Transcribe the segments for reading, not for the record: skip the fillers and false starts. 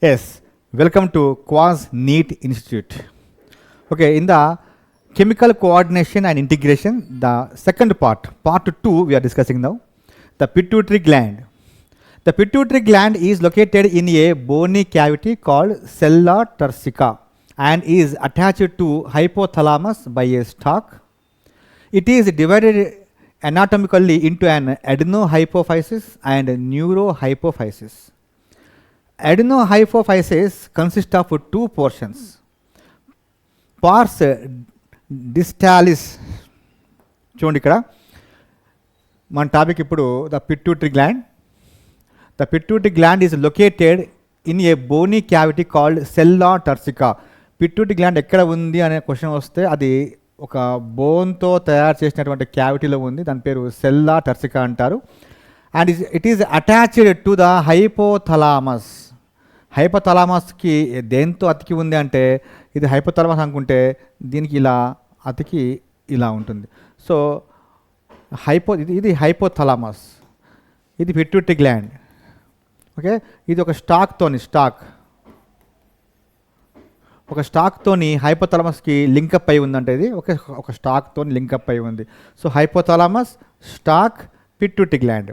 Yes, welcome to Quaz NEET Institute. Okay, in the chemical coordination and integration, the second part 2, we are discussing now, the pituitary gland. The pituitary gland is located in a bony cavity called sella turcica and is attached to hypothalamus by a stalk. It is divided anatomically into an adenohypophysis and neurohypophysis. Adenohypophysis consists of two portions. Pars distalis, చూడండి ఇక్కడ మన topic ఇప్పుడు the pituitary gland. The pituitary gland is located in a bony cavity called sella turcica. Pituitary gland ఎక్కడ ఉంది అనే question వస్తే అది ఒక బోన్తో తయారు చేసినటువంటి క్యావిటీలో ఉంది, దాని పేరు సెల్లా టర్సికా అంటారు. And it is attached to the hypothalamus. హైపోథలామస్కి దేంతో అతికి ఉంది అంటే, ఇది హైపోథలామస్ అనుకుంటే దీనికి ఇలా అతికి ఇలా ఉంటుంది. సో ఇది హైపోథలామస్, ఇది పిట్యూటరీ గ్లాండ్. ఓకే, ఇది ఒక స్టాక్తోని హైపోథలామస్కి లింకప్ అయి ఉందంటే, ఇది ఒక స్టాక్తో లింకప్ అయి ఉంది. So hypothalamus, stock, pituitary gland.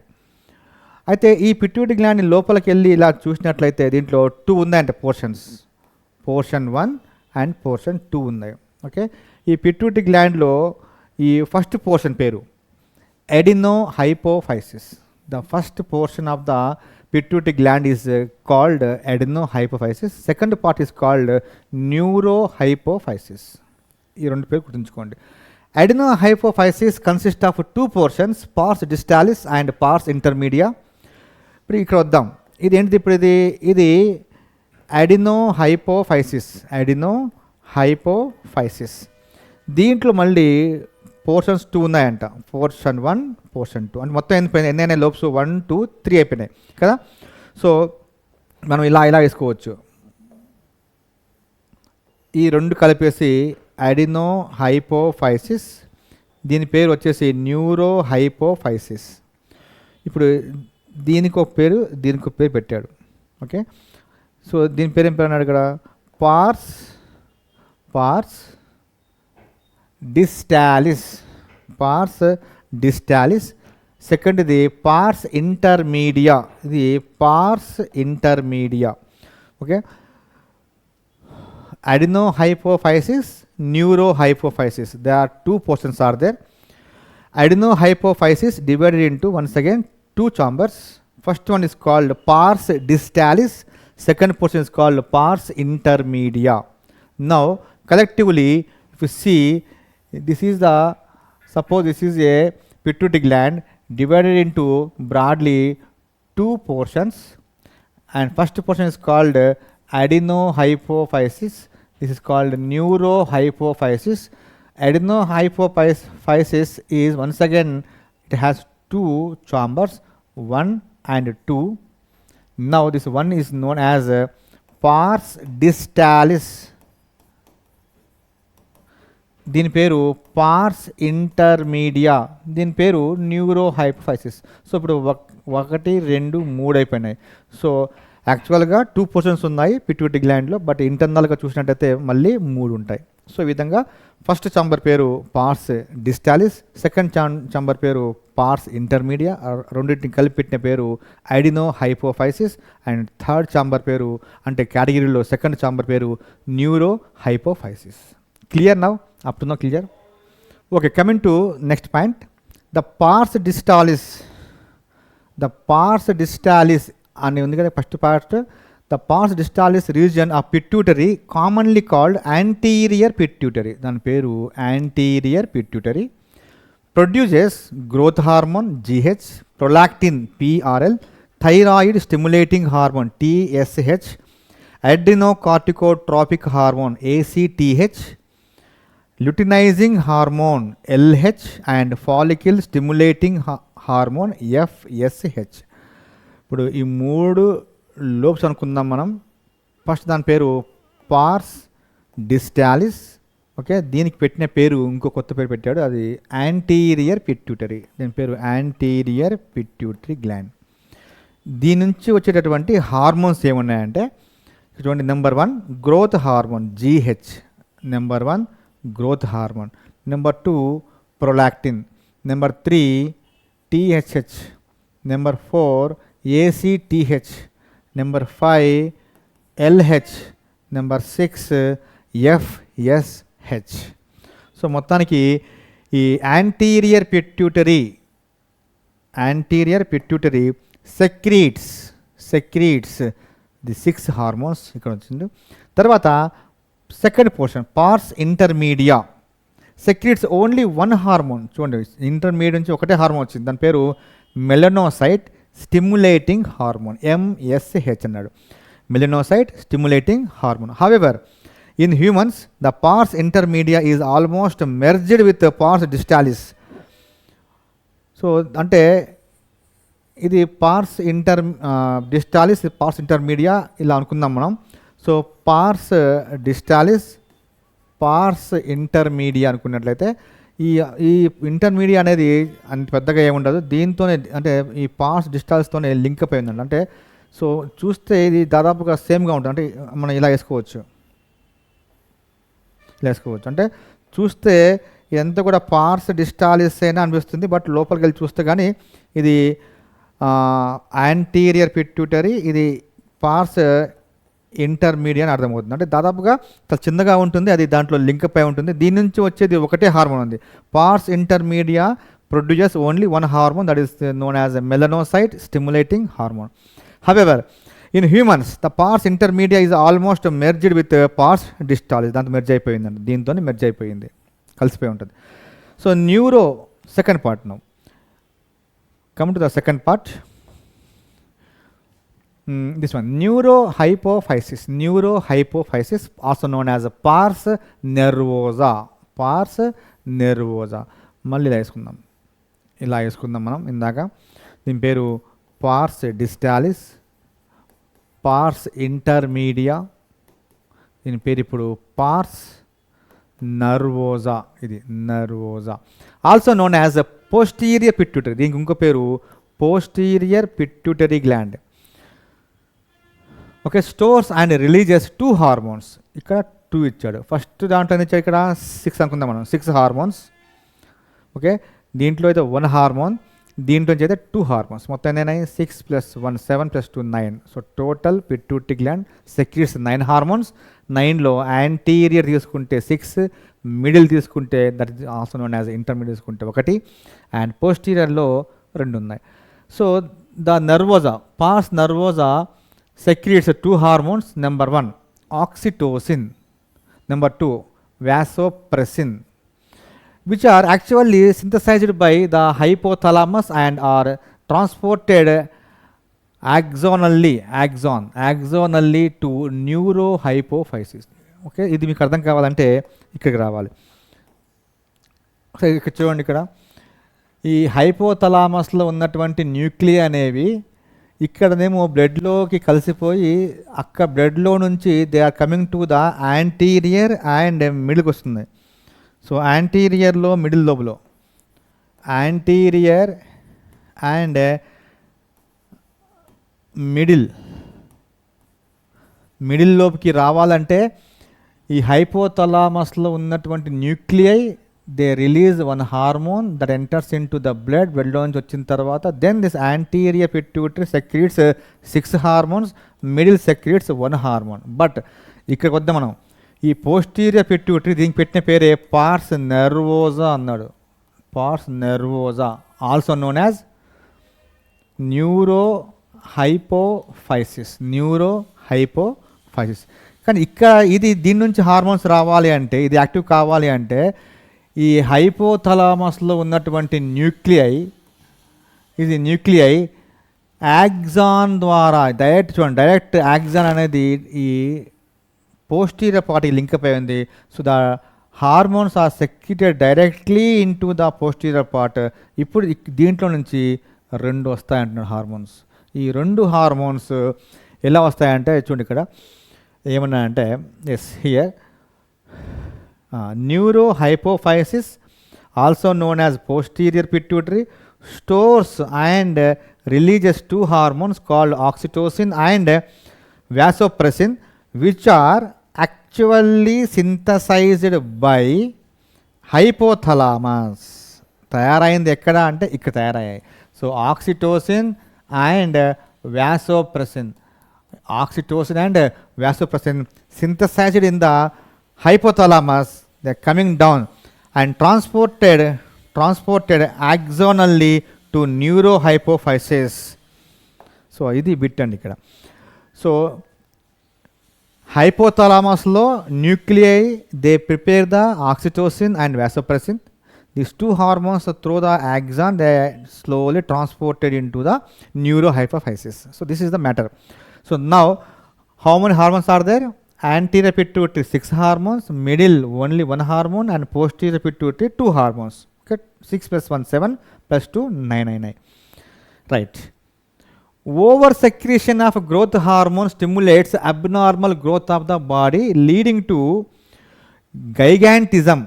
అయితే ఈ పిట్యూటరీ గ్లాండ్ లోపలికి వెళ్ళి ఇలా చూసినట్లయితే దీంట్లో 2 ఉన్నాయంటే పోర్షన్ 1 అండ్ పోర్షన్ 2 ఉన్నాయి. ఓకే, ఈ పిట్యూటరీ గ్లాండ్లో ఈ ఫస్ట్ పోర్షన్ పేరు adenohypophysis. The first portion of the pituitary gland is called adenohypophysis. Second part is called neurohypophysis. ఈ రెండు పేరు గుర్తుంచుకోండి. Adenohypophysis consist of 2 portions, pars distalis and pars intermedia. ఇప్పుడు ఇక్కడ వద్దాం, ఇది ఏంటిది ఇప్పుడు, ఇది అడినోహైపోఫైసిస్. దీంట్లో మళ్ళీ పోర్షన్స్ 2 ఉన్నాయంట, పోర్షన్ 1, పోర్షన్ 2. అంటే మొత్తం ఎన్నైనా లోప్స్ 1, 2, 3 అయిపోయినాయి కదా. సో మనం ఇలా వేసుకోవచ్చు, ఈ రెండు కలిపేసి అడినోహైపోఫైసిస్. దీని పేరు వచ్చేసి న్యూరోహైపోఫైసిస్. ఇప్పుడు దీనికి ఒక పేరు పెట్టాడు. ఓకే, సో దీని పేరు ఏం పేరు అన్నాడు ఇక్కడ, పార్స్ డిస్టాలిస్. సెకండ్ ఇది పార్స్ ఇంటర్మీడియా, ఇది pars intermedia. Okay, adenohypophysis, neurohypophysis. There are 2 portions are there. Adenohypophysis divided into, once again, 2 chambers. First one is called pars distalis. Second portion is called pars intermedia. Now collectively, if you see, suppose this is a pituitary gland divided into broadly 2 portions, and first portion is called adenohypophysis. This is called neurohypophysis. Adenohypophysis is, once again, it has 2 chambers, 1 and 2. Now this one is known as pars distalis. దీని పేరు పార్స్ intermedia, దీని పేరు neurohypophysis. So ఇప్పుడు 1, 2, 3 అయిపోయినాయి. So యాక్చువల్గా 2 portions ఉన్నాయి pituitary గ్లాండ్లో, but ఇంటర్నల్గా చూసినట్టయితే మళ్ళీ 3 ఉంటాయి. సో ఈ విధంగా ఫస్ట్ చాంబర్ పేరు పార్స్ డిస్టాలిస్, సెకండ్ చాంబర్ పేరు పార్స్ ఇంటర్మీడియా, రెండింటిని కలిపి పెట్టిన పేరు అడినోహైపోఫైసిస్, అండ్ థర్డ్ చాంబర్ పేరు, అంటే కేటగిరీలో సెకండ్ చాంబర్ పేరు neurohypophysis. Clear now? Up to now clear? Okay, coming to next point, the pars distalis అని ఉంది కదా first part. The pars distalis region of pituitary commonly called anterior pituitary. దాని పేరు anterior pituitary. Produces growth hormone GH, prolactin PRL, thyroid stimulating hormone TSH, adrenocorticotropic hormone ACTH, luteinizing hormone LH, and follicle stimulating hormone FSH. ఇప్పుడు ఈ 3 lobes అనుకుందాం మనం. First దాని పేరు పార్స్ డిస్టాలిస్. Okay, దీనికి పెట్టిన పేరు ఇంకో కొత్త పేరు పెట్టాడు, అది యాంటీరియర్ పిట్యూటరీ. దీని పేరు యాంటీరియర్ పిట్యూటరీ గ్లాండ్. దీని నుంచి వచ్చేటటువంటి హార్మోన్స్ ఏమున్నాయంటే, చూడండి, నెంబర్ 1 గ్రోత్ హార్మోన్ GH, నెంబర్ 1 growth hormone, number 2 prolactin, number 3 THH, number 4 ACTH, number 5 LH, number 6 FSH. So మొత్తానికి ఈ anterior pituitary secretes the 6 hormones ఇక్కడ వచ్చింది. తర్వాత second portion pars intermedia secretes only 1 hormone. చూడండి, ఇంటర్మీడియట్ నుంచి ఒకటే హార్మోన్ వచ్చింది, దాని పేరు మెలనోసైట్ స్టిమ్యులేటింగ్ హార్మోన్, MSH అన్నాడు, melanocyte stimulating hormone. However in humans the pars intermedia is almost merged with pars distalis. So అంటే ఇది పార్స్ డిస్టాలిస్, పార్స్ ఇంటర్మీడియా ఇలా అనుకుందాం మనం. సో పార్స్ డిస్టాలిస్, పార్స్ ఇంటర్మీడియా అనుకున్నట్లయితే ఈ ఇంటర్మీడియా అనేది అంత పెద్దగా ఏముండదు, దీంతోనే అంటే ఈ పార్స్ డిస్టాలిస్తోనే లింక్ అయి ఉందండి. అంటే సో చూస్తే ఇది దాదాపుగా సేమ్గా ఉంటుంది, అంటే మనం ఇలా వేసుకోవచ్చు అంటే చూస్తే ఇదంతా కూడా పార్స్ డిస్టాలిస్ అయినా అనిపిస్తుంది, బట్ లోపలికి వెళ్ళి చూస్తే కానీ ఇది యాంటీరియర్ పిట్యూటరీ, ఇది పార్స్ ఇంటర్మీడియా అని అర్థమవుతుంది. అంటే దాదాపుగా చాలా చిన్నగా ఉంటుంది, అది దాంట్లో లింకప్ అయి ఉంటుంది. దీని నుంచి వచ్చేది ఒకటే హార్మోన్ ఉంది. Pars intermedia produces only 1 hormone, that is known as a melanocyte stimulating hormone. However in humans the pars intermedia is almost merged with pars distalis, దాంతో మెర్జ్ అయిపోయిందండి, దీంతో మెర్జ్ అయిపోయింది, కలిసిపోయి ఉంటుంది. So neuro second part now come to the second part. This one, neurohypophysis also known as pars nervosa. మళ్ళీ ఇలా వేసుకుందాం మనం ఇందాక. దీని పేరు పార్స్ డిస్టాలిస్, పార్స్ ఇంటర్మీడియా, దీని పేరు ఇప్పుడు పార్స్ నర్వోజా, ఇది nervosa. Also known as a posterior pituitary, దీనికి ఇంకో పేరు posterior pituitary gland. Okay, stores and releases 2 hormones, ఇక్కడ 2 ఇచ్చాడు. ఫస్ట్ దాంట్లో ఇచ్చాడు ఇక్కడ 6 అనుకుందాం మనం, 6 హార్మోన్స్. ఓకే, దీంట్లో అయితే 1 హార్మోన్, దీంట్లో నుంచి అయితే 2 హార్మోన్స్. మొత్తం అయినాయి 6 + 1 7 + 2 9. So total pituitary gland secretes 9 hormones. 9లో యాంటీరియర్ తీసుకుంటే 6, మిడిల్ తీసుకుంటే that is also known as intermediate తీసుకుంటే 1, అండ్ పోస్టీరియర్లో 2 ఉన్నాయి. So the nervosa, pars nervosa secretes 2 hormones. Number 1 oxytocin, number 2 vasopressin, which are actually synthesized by the hypothalamus and are transported axonally to neurohypophysis. Okay, ఇది మీకు అర్థం కావాలంటే ఇక్కడికి రావాలి. ఇక్కడ చూడండి, ఇక్కడ ఈ హైపోథలామస్లో ఉన్నటువంటి న్యూక్లియా అనేవి ఇక్కడనేమో బ్లడ్లోకి కలిసిపోయి అక్కడ బ్లడ్లో నుంచి they are coming to the anterior and మిడిల్కి వస్తుంది. సో యాంటీరియర్లో మిడిల్ లోబులో, యాంటీరియర్ అండ్ మిడిల్ లోపుకి రావాలంటే ఈ హైపోథలామస్లో ఉన్నటువంటి nuclei they release 1 hormone that enters into the బ్లడ్లో నుంచి వచ్చిన తర్వాత then this anterior pituitary secretes 6 hormones, middle secretes 1 hormone. But ఇక్కడికి వద్దాం మనం, ఈ పోస్టీరియర్ పిట్యూటరీ దీనికి పెట్టిన పేరే పార్స్ నెర్వోజా అన్నాడు. Pars nervosa also known as neurohypophysis. కానీ ఇక్కడ దీని నుంచి హార్మోన్స్ రావాలి అంటే, ఇది యాక్టివ్ కావాలి అంటే ఈ హైపోథలామస్లో ఉన్నటువంటి న్యూక్లియై యాక్సాన్ ద్వారా డైరెక్ట్ యాక్సాన్ అనేది ఈ పోస్టీరియర్ పార్ట్కి లింక్ అయి ఉంది. So the hormones are secreted directly into the posterior part. ఇప్పుడు దీంట్లో నుంచి 2 వస్తాయంటున్నాడు హార్మోన్స్. ఈ 2 హార్మోన్స్ ఎలా వస్తాయంటే చూడండి, ఇక్కడ ఏమన్నా అంటే as here neurohypophysis also known as posterior pituitary stores and releases 2 hormones called oxytocin and vasopressin which are actually synthesized by hypothalamus. తయారైంది ఎక్కడ అంటే ఇక్కడ తయారయ్యాయి. So oxytocin and vasopressin, oxytocin and vasopressin synthesized in the hypothalamus, they are coming down and transported axonally to neurohypophysis. So ఇది bit అండి ఇక్కడ. So హైపోథలామస్లో nuclei they prepare the oxytocin and vasopressin. These two hormones through the axon, they slowly transported into the neurohypophysis. So this is the matter. So now, how many hormones are there? Anterior pituitary 6 hormones, middle only 1 hormone, and posterior pituitary 2 hormones. Okay, 6 plus 1 7 plus 2 9. Right. Over secretion of growth hormone stimulates abnormal growth of the body, leading to gigantism.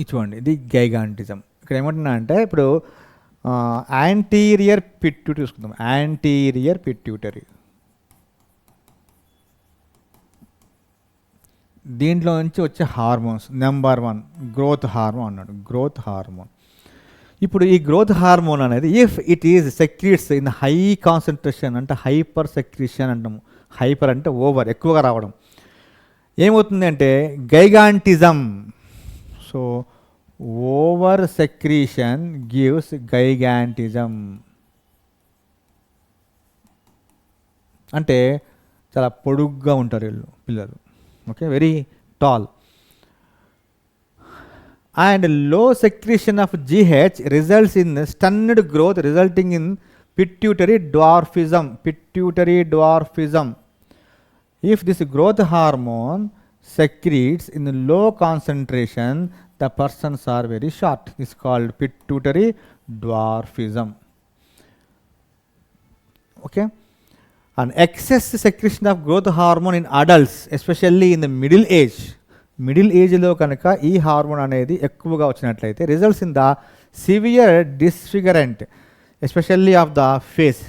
ఇటువంటి ఇది గైగాంటిజం. ఇక్కడ ఏమంటున్నా అంటే ఇప్పుడు anterior pituitary చూసుకుందాం. Anterior pituitary దీంట్లో నుంచి వచ్చే హార్మోన్స్ నెంబర్ 1 గ్రోత్ హార్మోన్ అన్నాడు. Growth hormone. ఇప్పుడు ఈ గ్రోత్ హార్మోన్ అనేది if it is secretes in high concentration అంటే హైపర్ సెక్రీషన్ అంటాము. హైపర్ అంటే ఓవర్, ఎక్కువగా రావడం. ఏమవుతుంది అంటే gigantism. So over secretion gives gigantism. అంటే చాలా పొడుగ్గా ఉంటారు వీళ్ళు పిల్లలు. Okay, very tall. And low secretion of GH results in stunted growth resulting in pituitary dwarfism. Pituitary dwarfism. If this growth hormone secretes in low concentration, the persons are very short. This is called pituitary dwarfism. Okay, and excess secretion of growth hormone in adults, especially in the middle age. Middle ఏజ్లో కనుక ఈ hormone అనేది ఎక్కువగా వచ్చినట్లయితే results in the severe disfigurement especially of the face.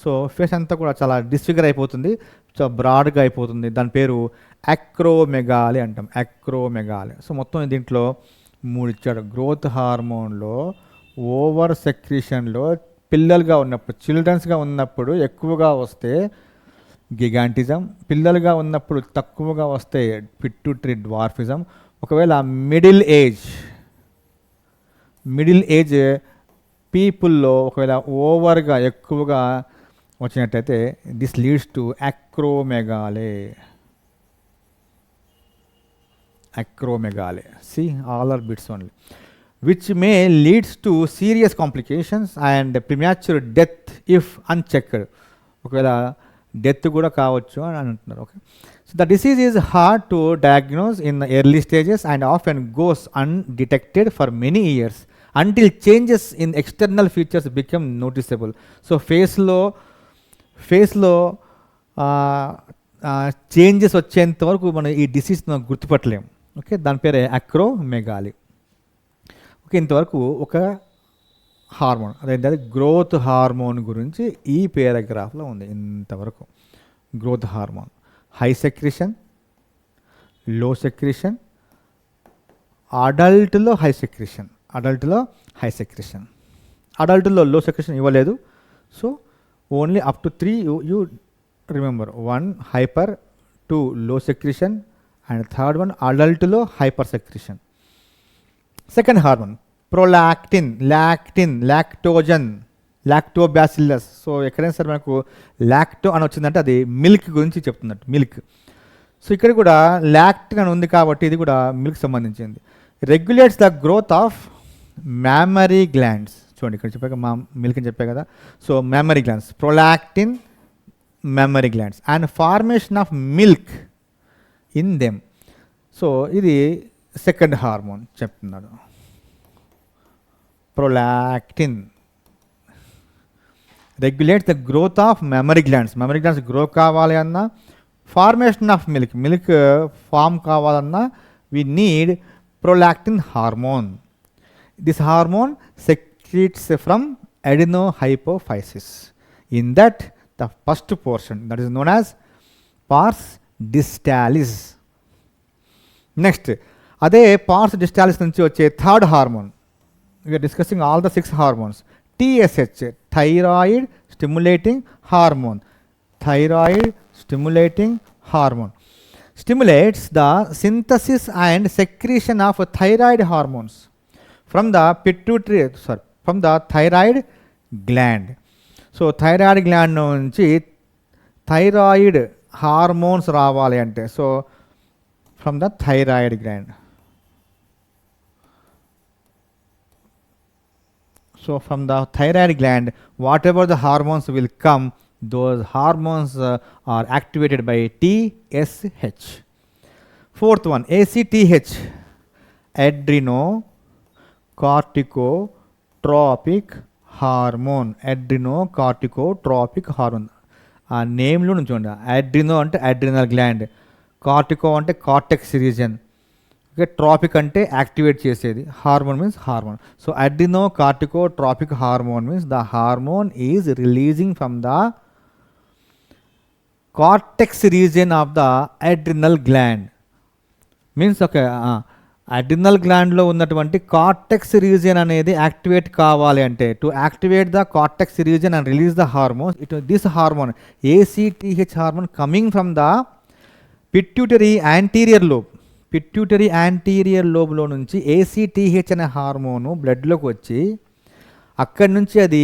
So face అంతా కూడా చాలా డిస్ఫిగర్ అయిపోతుంది, చాలా బ్రాడ్గా అయిపోతుంది. దాని పేరు అక్రోమెగాలి అంటాం. అక్రోమెగాలి. సో మొత్తం దీంట్లో 3 ఇచ్చాడు. గ్రోత్ హార్మోన్లో ఓవర్ సెక్రీషన్లో పిల్లలుగా ఉన్నప్పుడు, చిల్డ్రన్స్గా ఉన్నప్పుడు ఎక్కువగా వస్తే గిగాంటిజం, పిల్లలుగా ఉన్నప్పుడు తక్కువగా వస్తే పిట్యూటరీ డ్వార్ఫిజం. ఒకవేళ మిడిల్ ఏజ్ పీపుల్లో ఒకవేళ ఓవర్గా ఎక్కువగా వచ్చినట్టయితే this leads to acromegaly. acromegaly. See, all are bits only, which may leads to serious complications and premature death if unchecked. ఒకవేళ డెత్ కూడా కావచ్చు అని అంటున్నారు. Okay, so the disease is hard to diagnose in the early stages and often goes undetected for many years until changes in external features become noticeable. So ఫేస్లో changes వచ్చేంత వరకు మనం ఈ డిసీజ్ గుర్తుపట్టలేము. ఓకే, దాని పేరే అక్రోమెగాలి. ఓకే, ఇంతవరకు ఒక hormone అదేంటది గ్రోత్ హార్మోన్ గురించి ఈ పేరాగ్రాఫ్లో ఉంది. ఇంతవరకు growth hormone high secretion, low secretion, అడల్ట్లో హై సెక్రీషన్, అడల్ట్లో లో సెక్రీషన్ ఇవ్వలేదు. So only up to 3 you remember. 1 hyper, 2 low secretion, and third one అడల్ట్లో hyper secretion. Second hormone prolactin, lactogen, lactobacillus. So ఎక్కడైనా సరే మనకు లాక్టో అని వచ్చిందంటే అది మిల్క్ గురించి చెప్తున్నట్టు, మిల్క్. సో ఇక్కడ కూడా లాక్టిన్ అని ఉంది కాబట్టి ఇది కూడా మిల్క్ సంబంధించింది. Regulates the growth of mammary glands. చూడండి ఇక్కడ చెప్పాక మిల్క్ అని చెప్పా కదా. So mammary glands, prolactin, mammary glands and formation of milk in them. So ఇది సెకండ్ హార్మోన్ చెప్తున్నాడు. Prolactin regulates the growth of memory glands. Memory glands grow కావాలి అన్నా, ఫార్మేషన్ ఆఫ్ మిల్క్ ఫామ్ కావాలన్నా we need prolactin hormone. This hormone secretes from adenohypophysis. In that, the first portion that is known as pars distalis. Next అదే pars distalis నుంచి వచ్చే third hormone, we're discussing all the 6 hormones. TSH, thyroid stimulating hormone. Thyroid stimulating hormone stimulates the synthesis and secretion of thyroid hormones from the thyroid gland. So thyroid gland నుంచి thyroid hormones రావాలి అంటే, so from the thyroid gland. So from the thyroid gland what ever the hormones will come, those hormones are activated by TSH. Fourth one, ACTH, adrenocorticotropic hormone. adrenocorticotropic hormone ఆ నేమ్లో నుంచి చూడండి, adreno అంటే adrenal gland, cortico అంటే cortex region, okay, tropic అంటే activate చేసేది, hormone means hormone. So adrenocorticotropic hormone means the hormone is releasing from the cortex region of the adrenal gland. Means okay, adrenal గ్లాండ్లో ఉన్నటువంటి cortex region అనేది activate కావాలి అంటే, to activate the cortex region and release the hormone, this hormone ACTH hormone coming from the pituitary anterior lobe. Pituitary anterior లోబ్లో నుంచి ACTH అనే hormone బ్లడ్లోకి వచ్చి అక్కడి నుంచి అది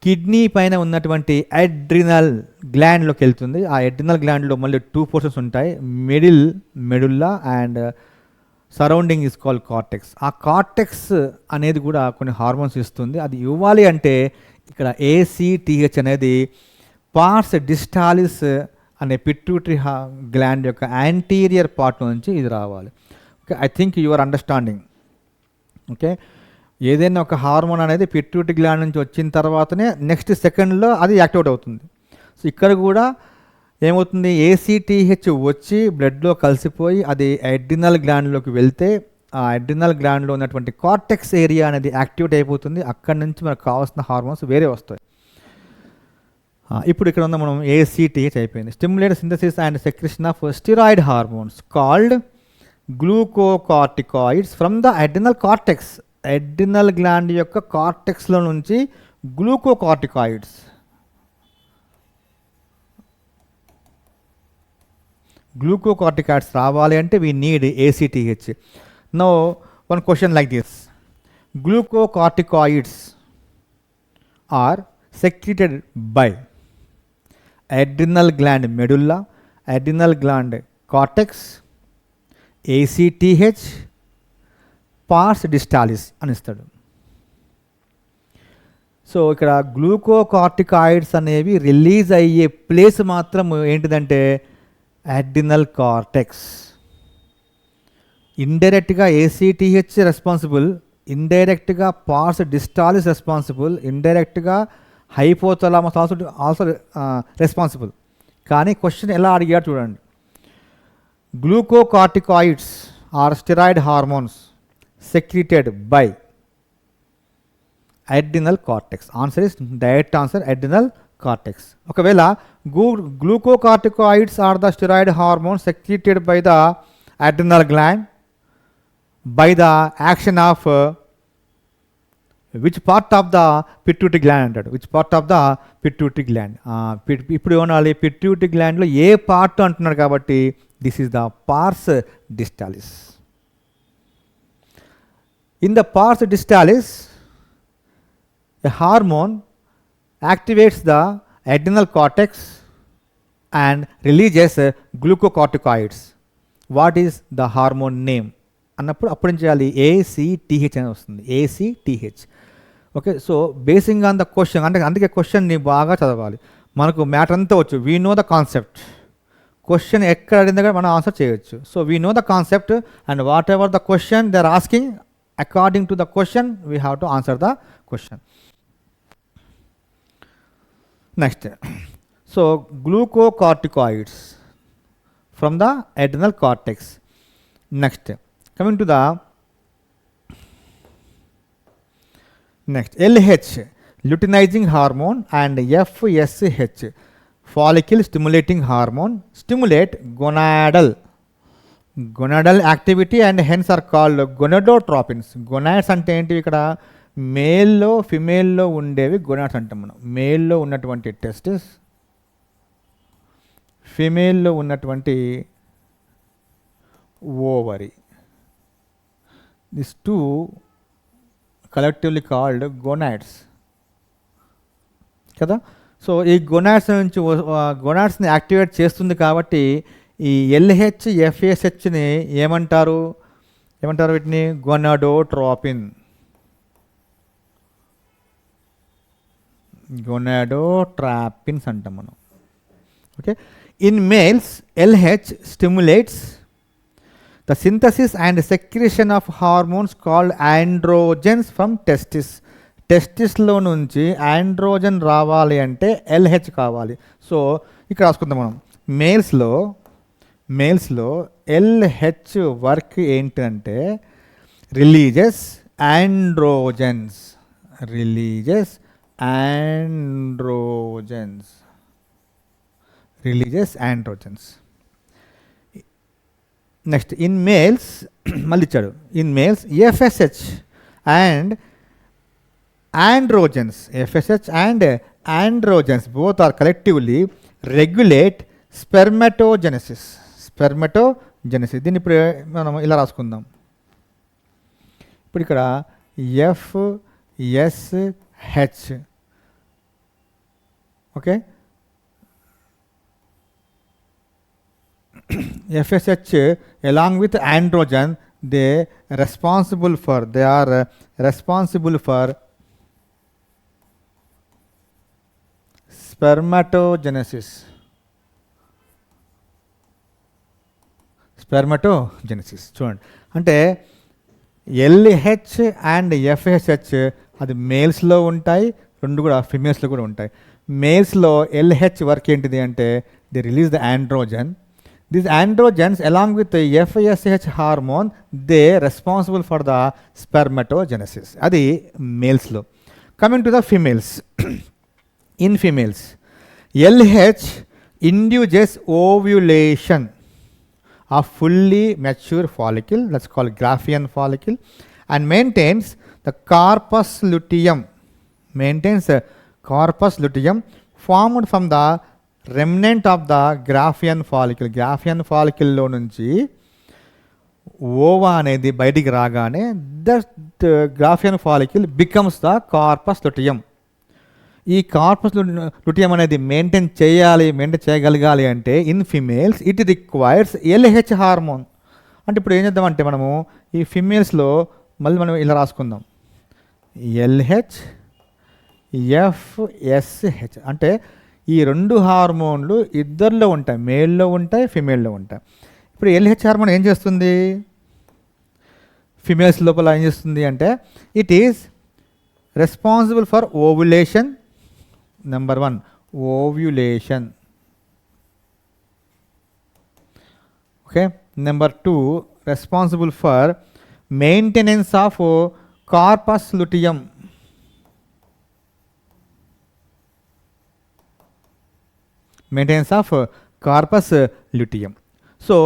కిడ్నీ పైన ఉన్నటువంటి అడ్రినల్ గ్లాండ్లోకి వెళ్తుంది. ఆ అడ్రినల్ గ్లాండ్లో మళ్ళీ 2 పోర్షన్స్ ఉంటాయి, medulla and surrounding is called cortex. ఆ కార్టెక్స్ అనేది కూడా కొన్ని హార్మోన్స్ ఇస్తుంది. అది ఇవ్వాలి అంటే ఇక్కడ ACTH అనేది పార్స్ డిస్టాలిస్ అనే పిట్యూటరీ గ్లాండ్ యొక్క యాంటీరియర్ పార్ట్ నుంచి ఇది రావాలి. Okay, I think you are understanding. Okay, ఏదైనా ఒక హార్మోన్ అనేది పిట్యూటరీ గ్లాండ్ నుంచి వచ్చిన తర్వాతనే నెక్స్ట్ సెకండ్లో అది యాక్టివేట్ అవుతుంది. సో ఇక్కడ కూడా ఏమవుతుంది, ACTH వచ్చి బ్లడ్లో కలిసిపోయి అది అడ్రినల్ గ్లాండ్లోకి వెళ్తే ఆ అడ్రినల్ గ్లాండ్లో ఉన్నటువంటి కార్టెక్స్ ఏరియా అనేది యాక్టివేట్ అయిపోతుంది. అక్కడి నుంచి మనకు కావాల్సిన హార్మోన్స్ వేరే వస్తాయి. ఇప్పుడు ఇక్కడ ఉన్న మనం ACTH అయిపోయింది. Stimulate synthesis and secretion of steroid hormones called glucocorticoids from the adrenal cortex. Adrenal gland యొక్క కార్టెక్స్లో నుంచి గ్లూకోకార్టికాయిడ్స్, రావాలి అంటే we need ACTH. Now one question like this, glucocorticoids are secreted by adrenal gland medulla, adrenal gland cortex, ACTH, pars distalis అని ఇస్తాడు. So ఇక్కడ glucocorticoids అనేవి release అయ్యే ప్లేస్ మాత్రం ఏంటిదంటే అడ్రినల్ కార్టెక్స్. ఇండైరెక్ట్గా ACTH రెస్పాన్సిబుల్, ఇండైరెక్ట్గా పార్స్ డిస్టాలిస్ రెస్పాన్సిబుల్, ఇండైరెక్ట్గా హైపోథలామస్ ఆల్సో రెస్పాన్సిబుల్. కానీ క్వశ్చన్ ఎలా అడిగాడు చూడండి, glucocorticoids are steroid hormones secreted by adrenal cortex. Answer is direct answer, adrenal cortex. ఒకవేళ glucocorticoids are the steroid hormones secreted by the adrenal gland by the action of which part of the pituitary gland అంటాడు. which part of the pituitary gland. ఇప్పుడు ఏమనాలి, pituitary gland లో ఏ part అంటున్నాడు కాబట్టి this is the pars distalis. In the pars distalis, a hormone activates the adrenal cortex and releases glucocorticoids. What is the hormone name? అన్నప్పుడు అప్పుడు ఏం చేయాలి, ACTH అని వస్తుంది, ACTH. Okay, so basing on the question, అంటే అందుకే క్వశ్చన్ని బాగా చదవాలి. మనకు మ్యాటర్ అంతా వచ్చు, we know the concept. Question ఎక్కడ అడిగిందో కూడా మనం ఆన్సర్ చేయొచ్చు. So we know the concept and whatever the question they are asking, according to the question we have to answer the question. Next, so glucocorticoids from the adrenal cortex. Next, coming to the next, LH luteinizing hormone and FSH follicle stimulating hormone stimulate gonadal activity and hence are called gonadotropins. Gonads అంటే ఏంటి ఇక్కడ మేల్లో ఫిమేల్లో ఉండేవి gonads అంటాం మనం. మేల్లో ఉన్నటువంటి testis, ఫిమేల్లో ఉన్నటువంటి ovary, this two collectively called gonads కదా. So ఈ గొనాడ్స్ నుంచి గొనాడ్స్ని యాక్టివేట్ చేస్తుంది కాబట్టి ఈ ఎల్హెచ్ ఎఫ్ఎస్హెచ్ని ఏమంటారు వీటిని గొనాడోట్రోపిన్, గొనాడోట్రాపిన్స్ అంటాం మనం. Okay, in males LH stimulates the synthesis and secretion of hormones called androgens from testis. టెస్టిస్లో నుంచి ఆండ్రోజన్ రావాలి అంటే ఎల్హెచ్ కావాలి. సో ఇక్కడ రాసుకుందాం మనం. మేల్స్లో ఎల్హెచ్ వర్క్ ఏంటంటే releases androgens. Next in males మళ్ళీ ఇచ్చాడు. In males FSH and androgens both are collectively regulate spermatogenesis. దీన్ని ఇప్పుడు మనం ఇలా రాసుకుందాం. ఇప్పుడు ఇక్కడ FSH, okay, FSH along with androgen they are responsible for spermatogenesis. చూడండి, అంటే ఎల్హెచ్ అండ్ ఎఫ్ఎస్హెచ్ అది మేల్స్లో ఉంటాయి, రెండు కూడా ఫిమేల్స్లో కూడా ఉంటాయి. మేల్స్లో ఎల్హెచ్ వర్క్ ఏంటిది అంటే the release the androgen. These androgens along with FSH hormone they responsible for the spermatogenesis. అది మేల్స్లో. Coming to the females. In females, LH induces ovulation of fully mature follicle, that's called Graafian follicle, and maintains the corpus luteum formed from the remnant of the Graafian follicle. Graafian follicle లో నుంచి ova అనేది బయటికి రాగానే that గ్రాఫియన్ follicle becomes the corpus luteum. ఈ corpus luteum అనేది maintain చేయగలగాలి అంటే in females it requires LH hormone. అంటే ఇప్పుడు ఏం చేద్దామంటే మనము ఈ ఫిమేల్స్లో మళ్ళీ మనం ఇలా రాసుకుందాం. ఎల్హెచ్ ఎఫ్ఎస్హెచ్ అంటే ఈ రెండు హార్మోన్లు ఇద్దరిలో ఉంటాయి, మేల్లో ఉంటాయి, ఫిమేల్లో ఉంటాయి. ఇప్పుడు ఎల్హెచ్ హార్మోన్ ఏం చేస్తుంది ఫిమేల్స్ లోపల ఏం చేస్తుంది అంటే it is responsible for ovulation. Number 1, ovulation. Okay. Number 2, responsible for maintenance of corpus luteum. So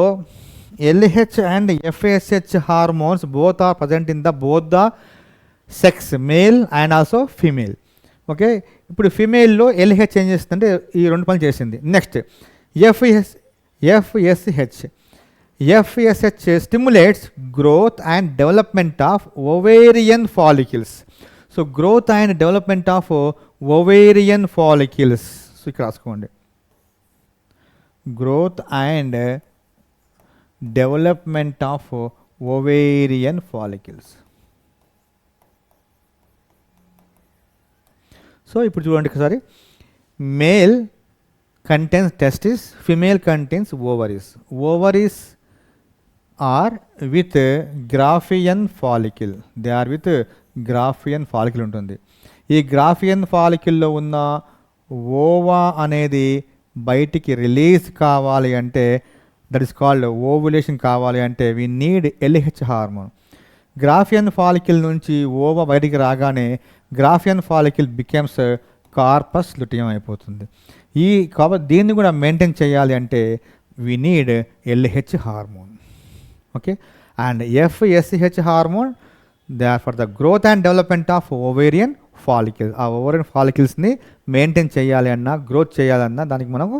LH and FSH hormones both are present in both the sex, male and also female. Okay, ఇప్పుడు ఫిమేల్లో LH ఏం చేస్తుందంటే ఈ రెండు పనులు చేసింది. Next FSH stimulates growth and development of ovarian follicles. So growth and development of ovarian follicles. So ఇక్కడ రాసుకోండి, growth and development of ovarian follicles. So ఇప్పుడు చూడండి ఒకసారి. Male contains testis, female contains ovaries. Ovaries are with Graafian follicle. They are with Graafian follicle ఉంటుంది. ఈ గ్రాఫియన్ ఫాలికిల్లో ఉన్న ova అనేది బయటికి రిలీజ్ కావాలి అంటే దట్ ఈస్ కాల్డ్ ఓవులేషన్ కావాలి అంటే we need LH hormone. గ్రాఫియన్ follicle నుంచి ఓవా బయటికి రాగానే గ్రాఫియన్ ఫాలికిల్ బికమ్స్ కార్పస్ లుటియం అయిపోతుంది. కాబట్టి దీన్ని కూడా మెయింటైన్ చేయాలి అంటే we need LH hormone. Okay, and FSH hormone, they are for the growth and development of ovarian follicles. ఆ ఓవరియన్ ఫాలికల్స్ని మెయింటైన్ చేయాలి అన్నా గ్రోత్ చేయాలన్నా దానికి మనకు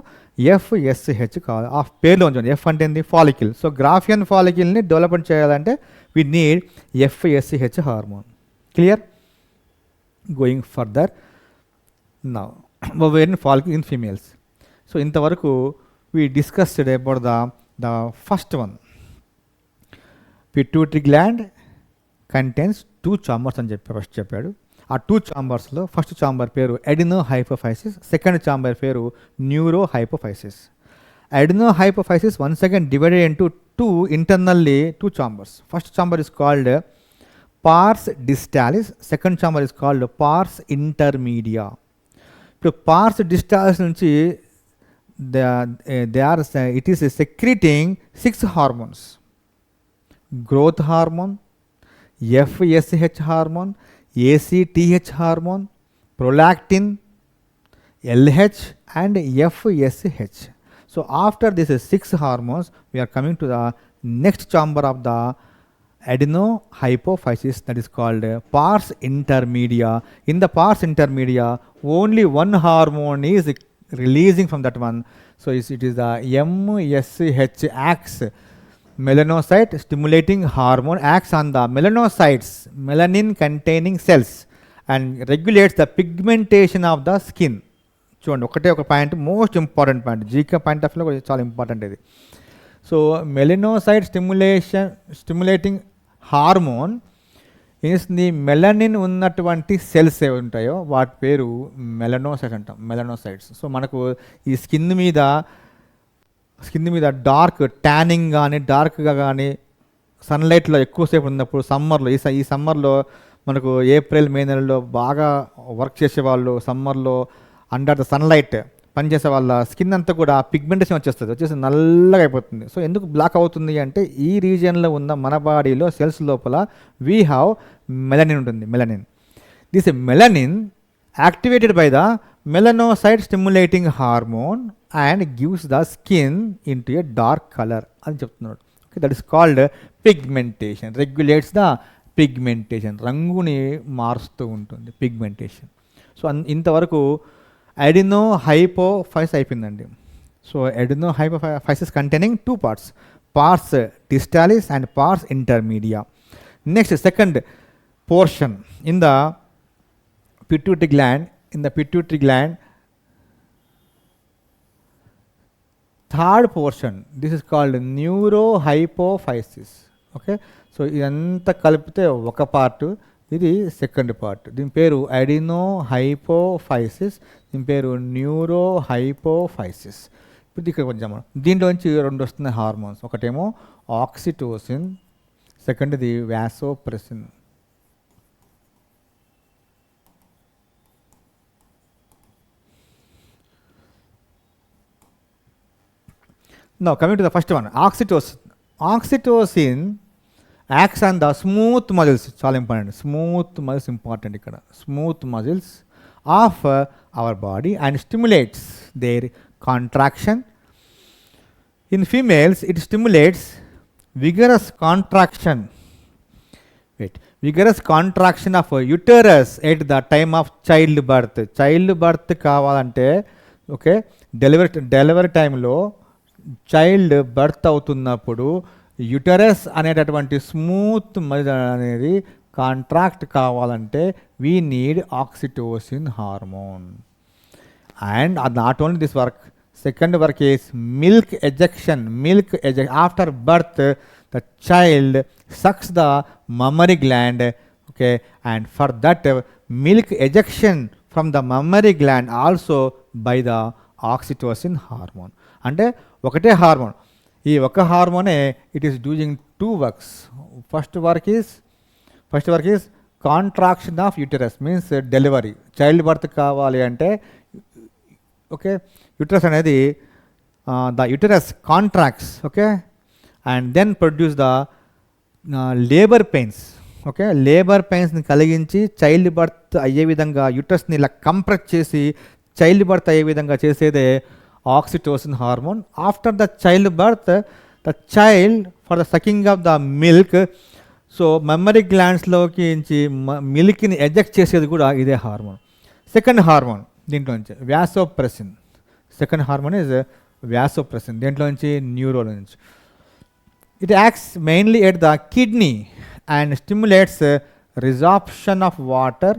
FSH కావాలి. ఆ పేర్లో ఉంచండి, ఎఫ్ అంటే ఏంది, ఫాలికల్. సో గ్రాఫియన్ ఫాలికల్ని డెవలప్మెంట్ చేయాలంటే we need FSH hormone. Clear? Going further now, ovarian follicle in females. So ఇంతవరకు we discussed about the first one. Pituitary gland contains 2 chambers అని ఫస్ట్ చెప్పాడు. ఆ 2 ఛాంబర్స్లో ఫస్ట్ ఛాంబర్ పేరు అడినోహైపోఫైసిస్, సెకండ్ ఛాంబర్ పేరు neurohypophysis. Adenohypophysis once again divided into 2 internally 2 chambers. First chamber is called pars distalis, second chamber is called pars intermedia. ఇప్పుడు pars distalis నుంచి it is secreting 6 hormones: growth hormone, FSH hormone, ACTH hormone, prolactin, LH and FSH. So after these 6 hormones, we are coming to the next chamber of the adenohypophysis, that is called pars intermedia. In the pars intermedia, only one hormone is releasing from that one. So it is the MSH acts, melanocyte stimulating hormone, acts on the melanocytes, melanin containing cells, and regulates the pigmentation of the skin. చూడండి, ఒకటే ఒక point, most important point, GK point of వ్యూలో చాలా important ఇది. So melanocyte stimulating hormone is the melanin ఉన్నటువంటి cells ఏవి ఉంటాయో వాటి పేరు మెలనోసైట్స్ అంటాం, మెలనోసైట్స్. సో మనకు ఈ స్కిన్ మీద డార్క్ ట్యానింగ్ కానీ డార్క్గా కానీ సన్లైట్లో ఎక్కువసేపు ఉన్నప్పుడు సమ్మర్లో, ఈ సమ్మర్లో మనకు ఏప్రిల్ మే నెలలో బాగా వర్క్ చేసేవాళ్ళు, సమ్మర్లో అండర్ ద సన్లైట్ పనిచేసే వాళ్ళ స్కిన్ అంతా కూడా పిగ్మెంటేషన్ వచ్చేసి నల్లగా అయిపోతుంది. సో ఎందుకు బ్లాక్ అవుతుంది అంటే ఈ రీజియన్లో ఉన్న మన బాడీలో సెల్స్ లోపల వీ హ్యావ్ మెలనిన్ ఉంటుంది. This melanin activated by the melanocyte stimulating hormone and gives the skin into a dark colour అని చెప్తున్నాడు. Okay, that is called pigmentation. Regulates the pigmentation, రంగుని మారుస్తూ ఉంటుంది పిగ్మెంటేషన్. సో ఇంతవరకు adenohypophysis అయిపోయిందండి. So adenohypophysis containing 2 parts, pars distalis and pars intermedia. Next, second portion in the pituitary gland, third portion, this is called neurohypophysis. Okay, so idanతా కలిపితే ఒక part, ఇది second part. దీని పేరు అడినోహైపోఫైసిస్, దీని పేరు neurohypophysis. ఇప్పుడు ఇక్కడ కొంచెం దీంట్లోంచి 2 వస్తున్నాయి హార్మోన్స్. ఒకటేమో ఆక్సిటోసిన్, సెకండ్ది vasopressin. Now coming to the first one, oxytocin acts on the smooth muscles, చాలా ఇంపార్టెంట్, స్మూత్ మజిల్స్ ఇంపార్టెంట్ ఇక్కడ, smooth muscles of our body and stimulates their contraction. In females it stimulates vigorous contraction of uterus at the time of childbirth. Child కావాలంటే, okay, delivery టైంలో child birth అవుతున్నప్పుడు uterus అనేటటువంటి smooth అనేది contract కావాలంటే we need oxytocin hormone. And not only this work, second work is milk ejection. After birth the child sucks the mammary gland, okay, and for that milk ejection from the mammary gland also by the oxytocin hormone. అంటే ఒకటే hormone, ఈ ఒక హార్మోనే it is doing 2 works. First work is contraction of uterus, means delivery, child birth కావాలి అంటే, okay, uterus అనేది the uterus contracts, okay, and then produce the labour pains. Okay, labour పెయిన్స్ని కలిగించి చైల్డ్ బర్త్ అయ్యే విధంగా యూటరస్ని ఇలా కంప్రెస్ చేసి child birth అయ్యే విధంగా చేసేదే oxytocin hormone. After the child birth the child for the sucking of the milk, so mammary గ్లాండ్స్లోకి మిల్క్ని ఎజెక్ట్ చేసేది కూడా ఇదే హార్మోన్. సెకండ్ హార్మోన్ దీంట్లో నుంచి vasopressin. Second hormone is vasopressin, దేంట్లో నుంచి న్యూరోల్ నుంచి. It acts mainly at the kidney and stimulates resorption of water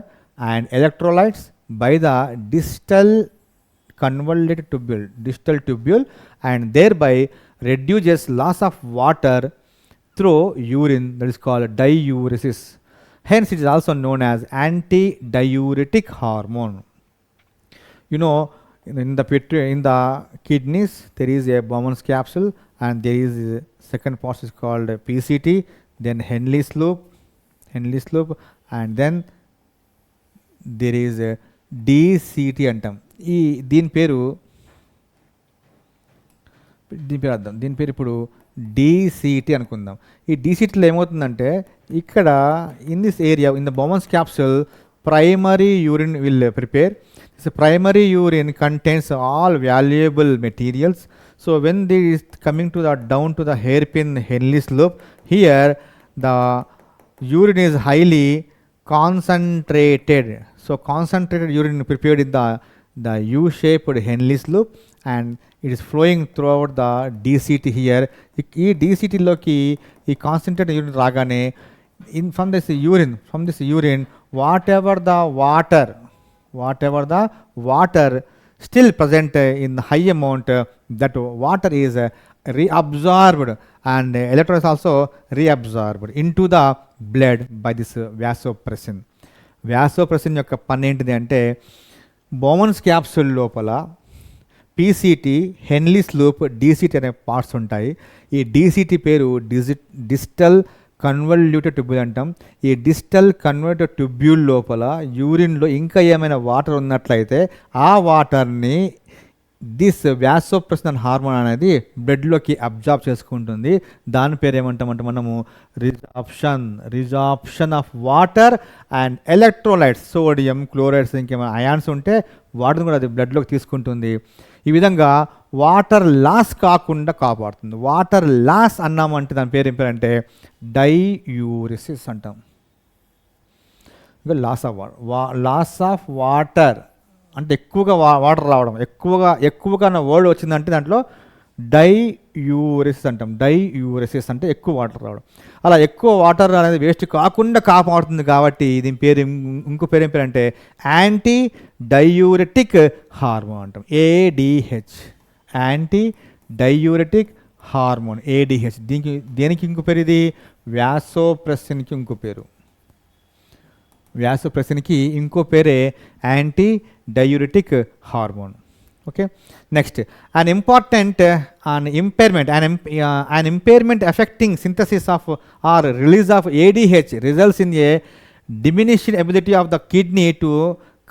and electrolytes by the distal convoluted tubule and thereby reduces loss of water through urine, that is called diuresis. Hence it is also known as antidiuretic hormone. You know, in the kidneys there is a Bowman's capsule and there is a second part is called PCT, then Henle's loop, and then there is a DCT అంటాం. దీని పేరు ఇప్పుడు DCT అనుకుందాం. ఈ DCTలో ఏమవుతుందంటే ఇక్కడ in this area in the Bowman's capsule primary urine will prepare. This primary urine contains all valuable materials. So when this is coming to the down to the hairpin Henle's loop, here the urine is highly concentrated. So concentrated urine prepared in the U-shaped Henle's loop and it is flowing throughout the DCT here. ఈ DCTలోకి ఈ concentrated urine రాగానే from this urine whatever the water still present in high amount, that water is reabsorbed and electrolytes also reabsorbed into the blood by this vasopressin. Vasopressin యొక్క పని ఏంటిది అంటే బోమన్స్ capsule లోపల PCT, హెన్లీస్ loop, DCT అనే parts ఉంటాయి. ఈ DCT పేరు distal convoluted tubule అంటాం. ఈ డిస్టల్ కన్వల్యూటెడ్ ట్యూబ్యూల్ లోపల యూరిన్లో ఇంకా ఏమైనా వాటర్ ఉన్నట్లయితే ఆ వాటర్ని దిస్ వ్యాసోప్రెసిన్ హార్మోన్ అనేది బ్లడ్లోకి అబ్జార్బ్ చేసుకుంటుంది. దాని పేరు ఏమంటామంటే మనము resorption of water and electrolytes, sodium, chlorides, ఇంకేమైనా అయాన్స్ ఉంటే వాటిని కూడా అది బ్లడ్లోకి తీసుకుంటుంది. ఈ విధంగా వాటర్ లాస్ కాకుండా కాపాడుతుంది. వాటర్ లాస్ అన్నామంటే దాని పేరు ఏం పేరంటే డైయూరిసిస్ అంటాం. లాస్ ఆఫ్ వాటర్ అంటే ఎక్కువగా వాటర్ రావడం, ఎక్కువగా వర్డ్ వచ్చిందంటే దాంట్లో డైయూరిసిస్ అంటాం. డైయూరిసిస్ అంటే ఎక్కువ వాటర్ రావడం. అలా ఎక్కువ వాటర్ అనేది వేస్ట్ కాకుండా కాపాడుతుంది కాబట్టి దీని పేరు ఇంకో పేరు ఏం పేరు అంటే యాంటీ డైయూరెటిక్ హార్మోన్ అంటాం. ADH, anti diuretic hormone ADH. దేనికి ఇంకో పేరు ఇది వ్యాసోప్రెసిన్కి ఇంకో పేరు. వ్యాసోప్రెసిన్కి ఇంకో పేరే anti diuretic hormone. Okay, next an impairment affecting synthesis of or release of ADH results in a diminished ability of the kidney to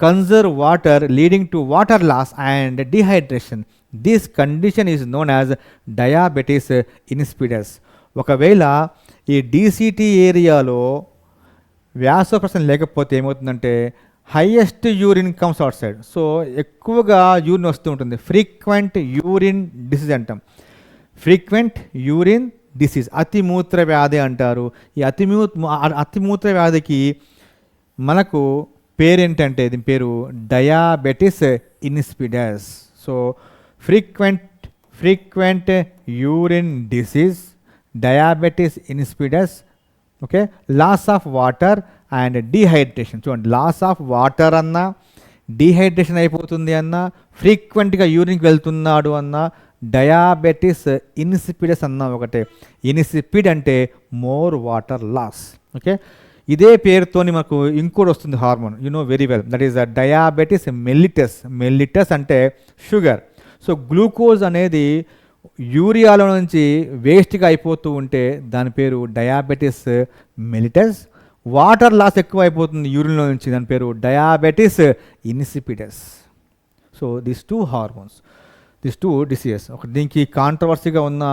conserve water, leading to water loss and dehydration. This condition is known as diabetes insipidus. ఒకవేళ ఈ DCT ఏరియాలో vasopressin లేకపోతే ఏమవుతుందంటే highest urine comes outside. So ఎక్కువగా urine వస్తూ ఉంటుంది. Frequent urine disease అంటాం. Frequent urine disease అతిమూత్ర వ్యాధి అంటారు. ఈ అతిమూత్ర వ్యాధికి మనకు పేరేంటంటే దీని పేరు diabetes insipidus. So frequent urine disease, diabetes insipidus. Okay, loss of water and dehydration. చూడండి, లాస్ ఆఫ్ వాటర్ అన్నా, డీహైడ్రేషన్ అయిపోతుంది అన్నా, ఫ్రీక్వెంట్గా యూరిన్కి వెళ్తున్నాడు అన్నా, డయాబెటిస్ ఇన్సిపిడస్ అన్నా ఒకటే. ఇన్సిపిడ్ అంటే మోర్ వాటర్ లాస్. ఓకే, ఇదే పేరుతోని మనకు ఇంకోటి వస్తుంది hormone, you know very well, that is diabetes mellitus. Mellitus అంటే షుగర్. సో గ్లూకోజ్ అనేది యూరియాలో నుంచి వేస్ట్గా అయిపోతూ ఉంటే దాని పేరు డయాబెటిస్ మెలిటస్. వాటర్ లాస్ ఎక్కువ అయిపోతుంది యూరిన్లో నుంచి, దాని పేరు diabetes insipidus. So these two hormones, these two diseases. ఒక దీనికి కాంట్రవర్సీగా ఉన్న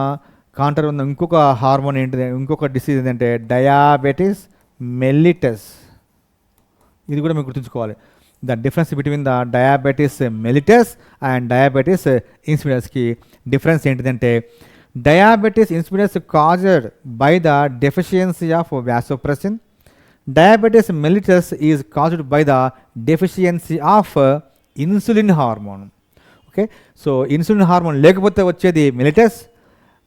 ఇంకొక హార్మోన్ ఏంటిది, ఇంకొక డిసీజ్ ఏంటంటే డయాబెటిస్ మెల్లిటస్. ఇది కూడా మీకు గుర్తుంచుకోవాలి. the difference between the diabetes mellitus and diabetes insipidus కి డిఫరెన్స్ ఏంటిదంటే diabetes insipidus caused by the deficiency of vasopressin. Diabetes mellitus is caused by the deficiency of insulin hormone. Okay, so insulin hormone లేకపోతే వచ్చేది mellitus,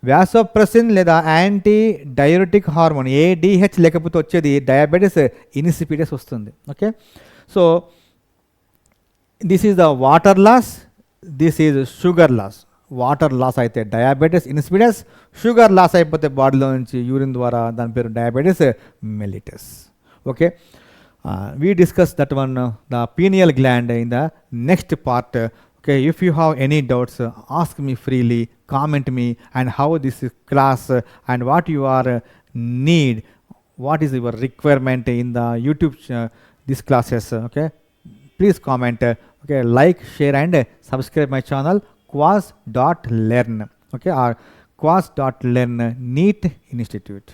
vasopressin లేదా anti diuretic hormone ADH లేకపోతే వచ్చేది diabetes insipidus వస్తుంది. Okay, so this is the water loss, this is sugar loss. Water loss అయితే diabetes insipidus, sugar loss అయిపోతే బాడీలో నుంచి యూరిన్ ద్వారా దాని పేరు diabetes mellitus. Okay, we discuss that one, the pineal gland, in the next part. Okay, if you have any doubts, ask me freely, comment me, and how this class and what you are need, what is your requirement in the YouTube these classes. Okay, please comment. Okay, like, share and subscribe my channel quas.learn. Okay, or quas.learn NEET Institute.